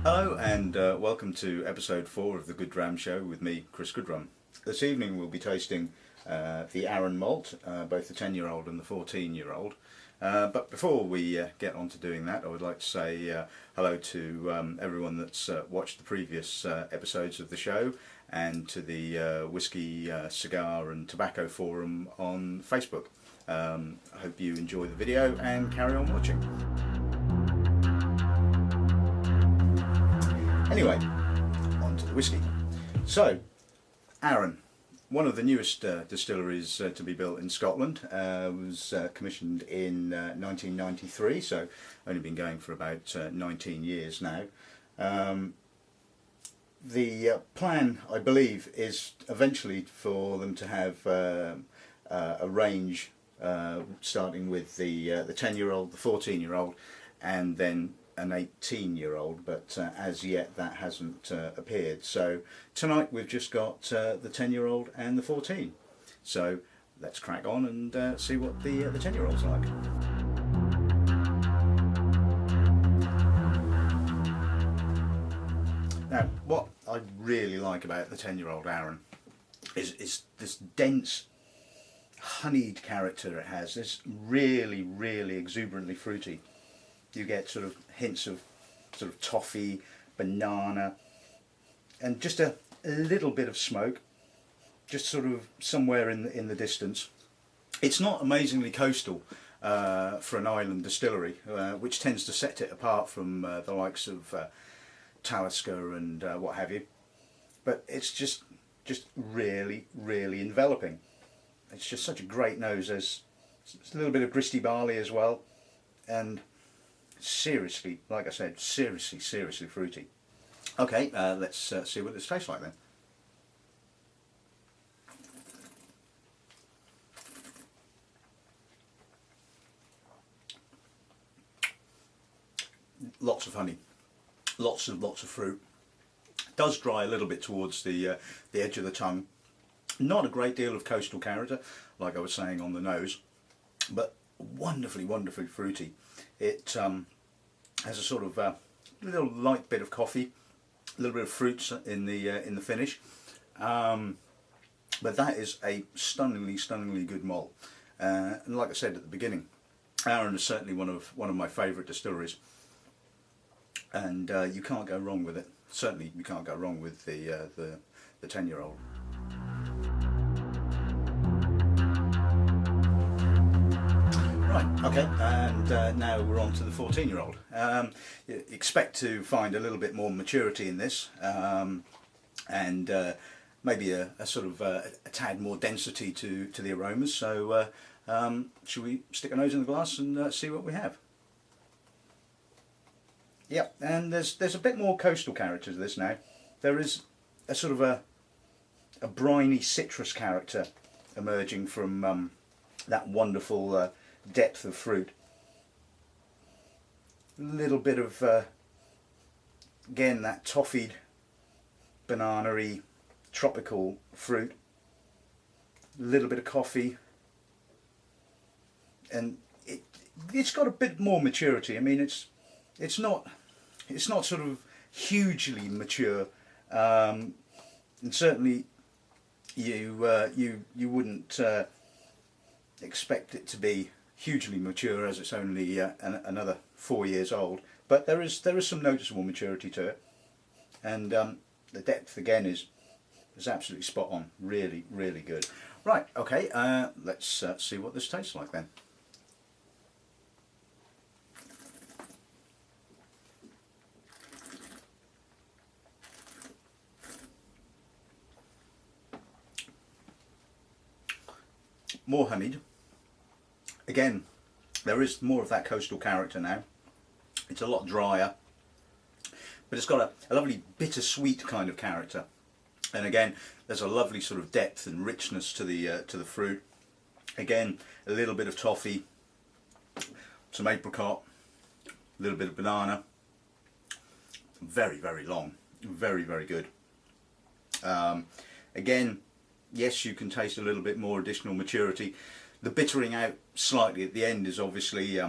Hello and welcome to episode 4 of the Good Dram Show with me, Chris Goodrum. This evening we'll be tasting the Arran malt, both the 10-year-old and the 14-year-old. But before we get on to doing that, I would like to say hello to everyone that's watched the previous episodes of the show, and to the Whisky, Cigar and Tobacco forum on Facebook. I hope you enjoy the video and carry on watching. Anyway, on to the whisky. So, Arran, one of the newest distilleries to be built in Scotland, was commissioned in 1993, so only been going for about 19 years now. The plan, I believe, is eventually for them to have a range starting with the 10-year-old, the 14-year-old, and then an 18-year-old, but as yet that hasn't appeared. So tonight we've just got the 10-year-old and the 14. So let's crack on and see what the 10-year-old's like. Now, what I really like about the 10-year-old Arran is this dense, honeyed character it has. It's really, really exuberantly fruity. You get sort of hints of sort of toffee, banana, and just a little bit of smoke, just sort of somewhere in the distance. It's not amazingly coastal for an island distillery, which tends to set it apart from the likes of Talisker and what have you. But it's just really, really enveloping. It's just such a great nose. There's a little bit of gristy barley as well, and seriously, like I said, seriously fruity. Okay, let's see what this tastes like then. Lots of honey, lots of fruit. It does dry a little bit towards the edge of the tongue. Not a great deal of coastal character, like I was saying on the nose, but wonderfully fruity. It has a sort of little light bit of coffee, a little bit of fruits in the finish, but that is a stunningly good malt. And like I said at the beginning, Arran is certainly one of my favourite distilleries, and you can't go wrong with it. Certainly, you can't go wrong with the 10-year-old. Right, okay, and now we're on to the 14-year-old. Expect to find a little bit more maturity in this, and maybe a sort of a tad more density to the aromas. So should we stick our nose in the glass and see what we have? Yep, and there's a bit more coastal character to this now. There is a sort of a briny citrus character emerging from that wonderful depth of fruit. A little bit of again that toffeed, banana-y, tropical fruit. A little bit of coffee, and it's got a bit more maturity. I mean, it's not sort of hugely mature, and certainly you wouldn't expect it to be hugely mature, as it's only another 4 years old. But there is some noticeable maturity to it, and the depth again is absolutely spot on. Really good. Right, okay, let's see what this tastes like then. More honeyed. Again, there is more of that coastal character now. It's a lot drier, but it's got a lovely bittersweet kind of character. And again, there's a lovely sort of depth and richness to the fruit. Again, a little bit of toffee, some apricot, a little bit of banana. Very long, very good. Again, yes, you can taste a little bit more additional maturity. The bittering out slightly at the end is obviously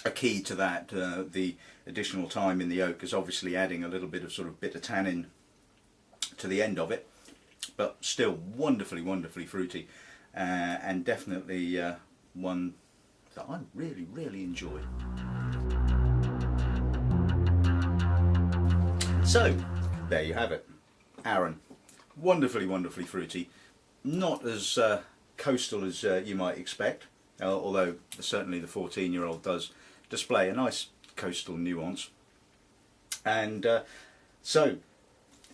a key to that, the additional time in the oak is obviously adding a little bit of sort of bitter tannin to the end of it, but still wonderfully, wonderfully fruity, and definitely one that I really, really enjoyed. So, there you have it. Arran. Wonderfully, wonderfully fruity. Not as coastal as you might expect, although certainly the 14-year-old does display a nice coastal nuance. And so,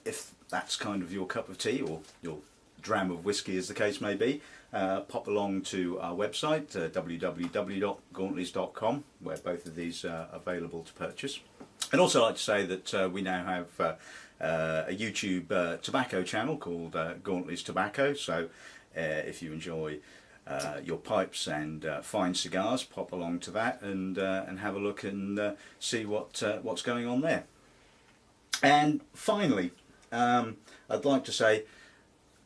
if that's kind of your cup of tea, or your dram of whiskey as the case may be, pop along to our website, www.gauntleys.com, where both of these are available to purchase. I'd also like to say that we now have a YouTube tobacco channel called Gauntleys Tobacco, so if you enjoy your pipes and fine cigars, pop along to that and have a look and see what's going on there. And finally, I'd like to say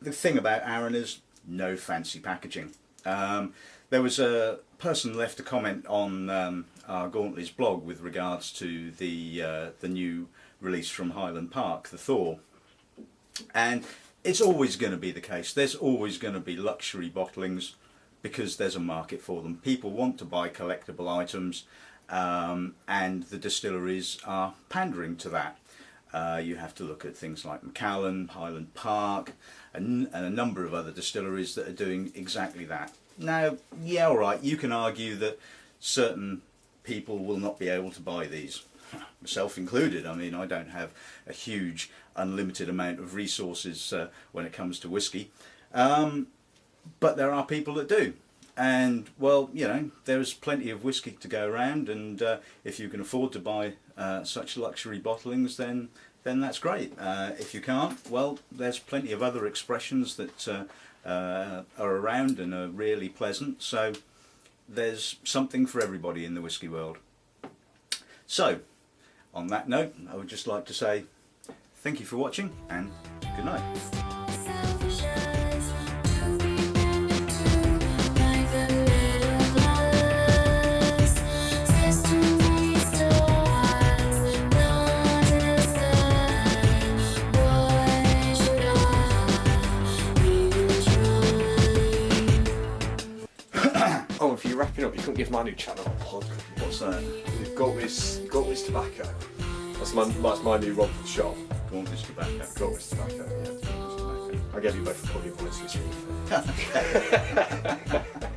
the thing about Arran is no fancy packaging. There was a person left a comment on our Gauntleys blog with regards to the new release from Highland Park, the Thor, and it's always going to be the case. There's always going to be luxury bottlings because there's a market for them. People want to buy collectible items, and the distilleries are pandering to that. You have to look at things like Macallan, Highland Park, and a number of other distilleries that are doing exactly that. Now, yeah, all right, you can argue that certain people will not be able to buy these, myself included. I mean, I don't have a huge, unlimited amount of resources when it comes to whiskey, but there are people that do. And, well, you know, there's plenty of whiskey to go around, and if you can afford to buy such luxury bottlings, then that's great. If you can't, well, there's plenty of other expressions that are around and are really pleasant, so there's something for everybody in the whiskey world. So, on that note, I would just like to say thank you for watching, and good night. Oh, if you're wrapping up, you couldn't give my new channel a plug. What's that? You've Gauntleys Tobacco. That's my new run for the shop. Gauntleys Tobacco. Gauntleys Tobacco, yeah. Gauntleys Tobacco. I gave you both a plug in voice this week.